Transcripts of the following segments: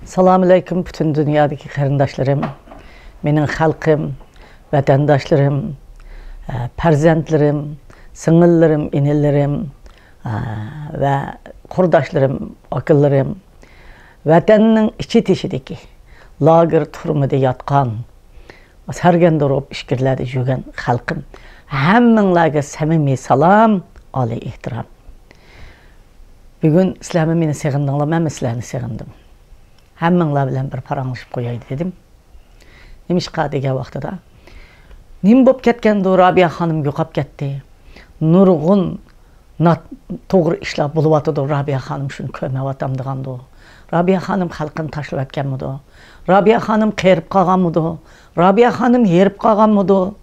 Salam aleyküm bütün dünyadaki karındaşlarım, benim halkım, vatandaşlarım, perzentlerim, singillerim, inillerim ve kurdaşlarım, akıllarım, vatanın içi tişideki lager turmada yatkan, sarganda olup işkirlerde жүрген halkım, hemmenlerge samimi salam, ali ihtiram. Bugün İslam'ı meni segindiңlar, men sizlarni segindim. Hemmenler bilen bir paranlaşıp koyaydı dedim. Nemişqa degan vaqtida nim bop ketganda Rabia hanım yo'qab ketdi. Nurg'un to'g'ri ishlar bo'lyapti. Rabia hanım shuni ko'rmayotam degandi. Rabia hanım xalqini tashlab ketganmidi? Rabia hanım qerib qolganmidi? Rabia hanım yerib qolganmidi?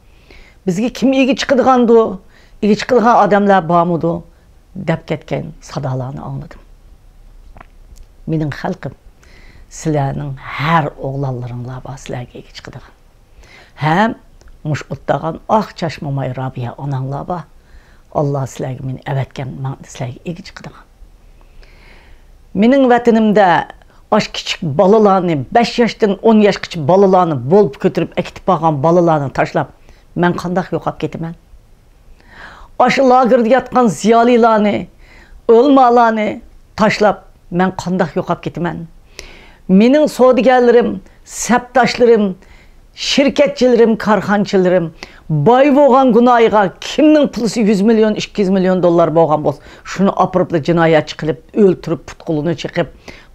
Bizga kim egi chiqadigandu? Egi chiqadigan odamlar bormidi? deb ketgan sadolarni angladim. Mening xalqim, sizlarning har o'g'lonlaringlar bor sizlarga ega chiqadigan. Ham mush o'tdagan oq chashmamay Rabia onanglar bor. Allah sizlarga meni avatgan, men sizlarga ega chiqadigan. Mening vatanimda osh kichik bolalarni 5 yoshdan 10 yoshgacha bolalarni bo'lib ko'tirib akitib qolgan bolalarni tashlab men qanday yo'qab ketaman? Osh lagerda yotgan ziyolilarni, o'lmalarni tashlab men qanday yo'qab ketaman? Mening savdogarlarim, saptaşlarım, şirketçilerim, karxanchilarim boy bo'lgan gunohiga kimning puli 100 milyon, 200 milyon dollar bo'lgan bo'lsa, shuni opirib jinoyatchi qilib, o'ltirib, putqulini chiqib,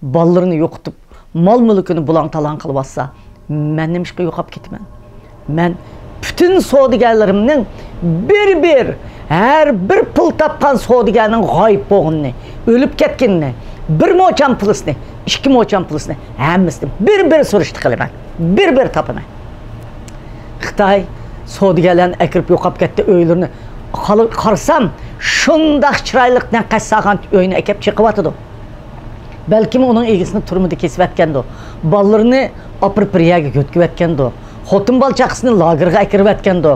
bolalarini yo'qitib, mol mulkini bulang-talang qilib olsa, men nimishqa yo'qab ketaman? Men bütün savdogarlarimning bir her bir pul topgan savdogarning g'oyib bo'lganini, o'lib ketganini, bir mo'cham pulisini, 2 mo'cham pulisini hammasini bir so'rishdi qilaman. Bir topaman. Xitoy savdogarlarni akirib yo'qab ketdi uylarini. Qarsam, shundoq chiroyliqdan qassagan uyini akib chiqyotdi. Balkim uning egisini turmida kesib atgandi. Bolalarini opirib yerga yo'tkayotgandi. Xotin balchaqasini lagerga akirib atgandi.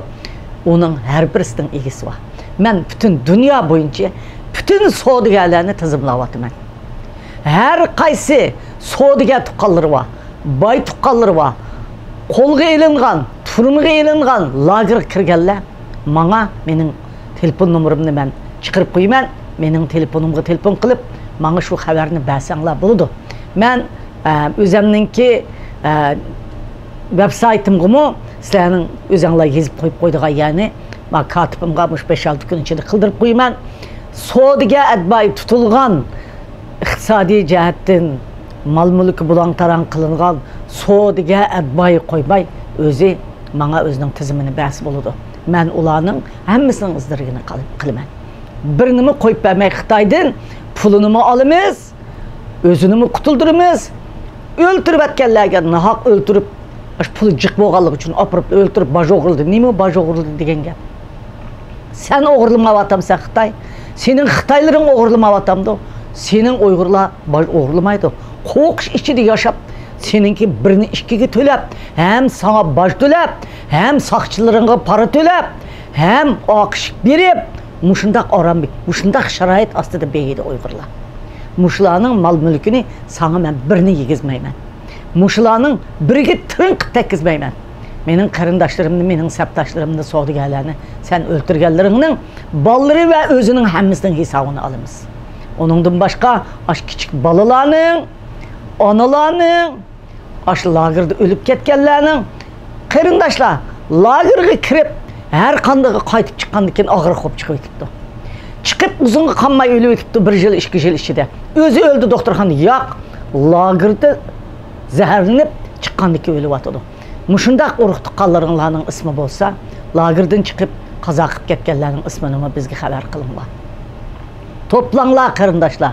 Uning har birisining egisi bor. Men bütün dünya bo'yicha bütün savdogarlarni tizimlayapman. Her qaysi savdogar tuqqanlari bor, boy tuqqanlari bor, qo'lga ilingan, turmuga ilingan lagerga kirganlar menga mening telefon nomerimni men chiqarib qo'yaman. Mening telefonimga telefon qilib, menga shu xabarni bersanglar bo'ladi. Men o'zimninki veb-saytimga sizlarning o'zinglar yozib qo'yib qo'ydigan, ya'ni men katibimga 5-6 kun ichida qildirib qo'yaman. Savdogar adboy tutilgan iqtisodiy jihatdan mal mulki bulang-tarang qilingan savdogar adboy qo'ymay o'zi menga o'zining tizimini bas bo'ladi. Men ularning hammasining izdirigini qilaman. Bir nima qo'yib bermay Xitoydan pulini olamiz, o'zini qutuldiramiz, o'ltirib atganlarga nahaq o'ltirib, pul jiq bo'lganligi uchun opirib o'ltirib bajo'g'rildi. Nima bajo'g'rildi degan gap? Sen o'g'irlamayapsan Xitoy. Senin Xitoylaring o'g'irlamayapti. Senin Uygurlar o'g'irlamaydi. Qo'qish ichida yashab, seninki birini ikkiga to'lab, hem sana baj to'lab, hem soqchilaringga para to'lab, hem oqish berib, mushundaq orambek, mushundaq sharoit ostida beyidi Uygurlar. Mushlarning mal mulkini sana men birini yegizmayman. Mushlarning biriga trinq tekizmayman. Mening qarindoshlarımni, mening saptaşlarımni, savdogarlarni sen o'ltirganlaringning bollari va o'zining hammasining hisobini olamiz. Onundan başka aş küçük balalarning, onalarning, aş lagerda ölüp ketganlarning qarindoshlar lagerga kirib, har qanday qaytib chiqqandan keyin og'ir xo'p chiqib ketdi. Chiqib uzunga qolmay o'lib ketdi 1 yil, 2 yil ichida. O'zi o'ldi doktorxonada. Yo'q, lagerda zaharlanib chiqqandan keyin o'lib yotdi. Mushundaq urug' tuqqanlaringlarning ismi bo'lsa, lagerdan chiqib qazo qilib ketganlarning ismini bizga xabar qilinglar. Toplanlar qarindoshlar.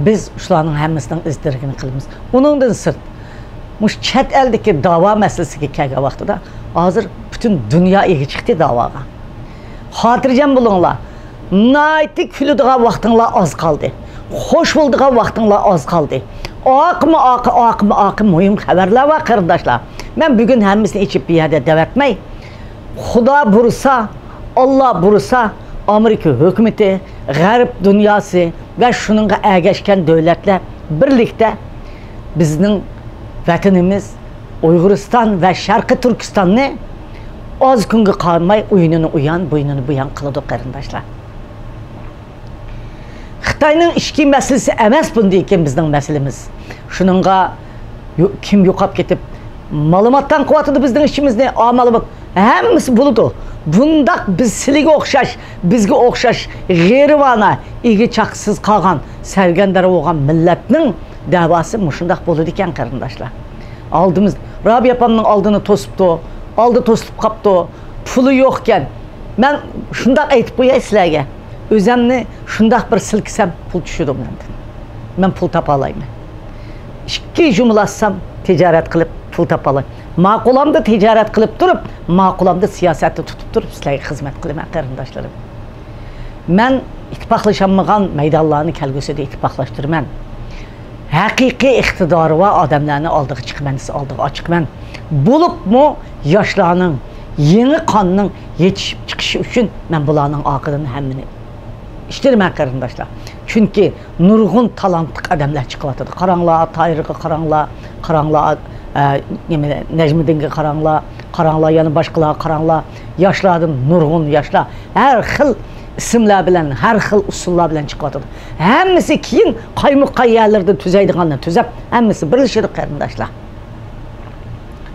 Biz shularning hammasining izdirigini qilamiz. Uningdan sirt, mush chet eldagi da'vo masalasiga kelgan vaqtida hozir butun dunyo ega chiqdi da'voga. Xotirjam bo'linglar. Nayti kuladigan vaqtinglar oz qoldi. Xo'sh bo'ladigan vaqtinglar oz qoldi. Oqim muhim xabarlar va qarindoshlar. Men bugun hammasini ichib bir yerda davatmay, Xudo bursa, Allah bursa, Amerika hükümeti, G'arb dunyosi ve şununla ergeçken devletler birlikte bizning vatanimiz Uyg'uriston va Sharqiy Turkistonni az kunga qolmay o'yinini uyan, bo'ynini buyan qiladi qarindoshlar. Xitoyning ichki masalasi emas bunday ekan bizning masalamiz. Shuningga kim yo'qab ketib, ma'lumotdan quvvatida bizning ishimizni, ma'lumot hammasi bo'ladi. Bundaq biz sizlarga o'xshash, bizga o'xshash g'erivana, igi chaqsiz qolgan, sargandar bo'lgan millatning da'vosi mushundaq bo'ladi ekan qarindoshlar. Aldığımız, Rabia apamның aldığını tosupdu, aldı tosup qapdı, pulu yo'qken. Ben şundaq aytib qo'yay sizlarga. Özümni şundaq bir silkisem pul tushadi mendan. Men pul tapa olayman. Ikki jumlatsam tijorat qilib pul tapa olayman. Ma'qulamda tijorat qilib turib, ma'qulamda siyosatni tutib turib sizlarga xizmat qilaman qarindoshlarim. Men ittifoqlashanmagan maydonlarni kelgusida ittifoqlashtirman. Haqiqiy iqtidori va odamlarni oldiga chiqman. Bo'libmi yoshlarning, yeni qonning yetishib chiqishi uchun men bularning oqidan hammini ishtiraman qarindoshlar. Chunki nurg'un talantli odamlar chiqyapti. Qaranglar, Tayirga qaranglar, Necmiddinga qaranglar, yana boshqalar qaranglar. Yoshlardan nurg'un yoshlar har xil isimler bilen, her xil usullar bilen çıkıyordu. Hemmisi keyin qaymoqqa yerlerde tüzeydiğanlar tüzep, hemmisi birleşir qarindoshlar.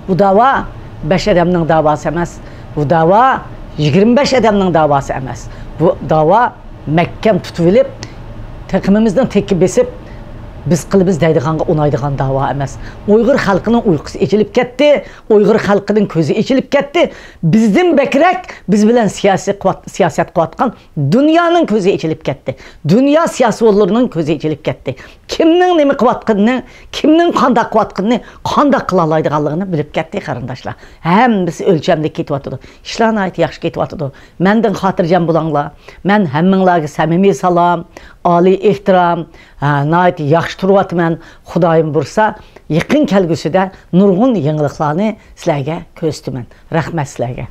Bu dava 5 adamның davası emas. Bu dava 25 adamның davası emas. Bu dava mahkam tutulib, takımımızdan teki besip, biz qilibimiz deydiğanga onaydigan dava emas. Uyghur xalqının uyqusu içilip ketdi, Uyghur xalqının ko'zi içilip ketdi. Bizden bekrek, biz bilen siyaset quvvatqan dünyanın ko'zi içilip ketdi. Dünya siyasatçılarının ko'zi içilip ketdi. Kimning nima quvvatqanini, kimning qanday quvvatqanini, qanday qila oladiganligini bilib ketdi qarindoshlar. Hammasi o'lchamda ketyapti. Ishlarni ayt yaxshi ketyapti. Mendan xotirjam bo'linglar. Men hammanglarga samimiy salom, oliy ehtirom, nayt yaxshi turyapman. Xudoyim bursa, yaqin kelgusida nurg'un yangiliklarni sizlarga ko'rsataman. Rahmat sizlarga.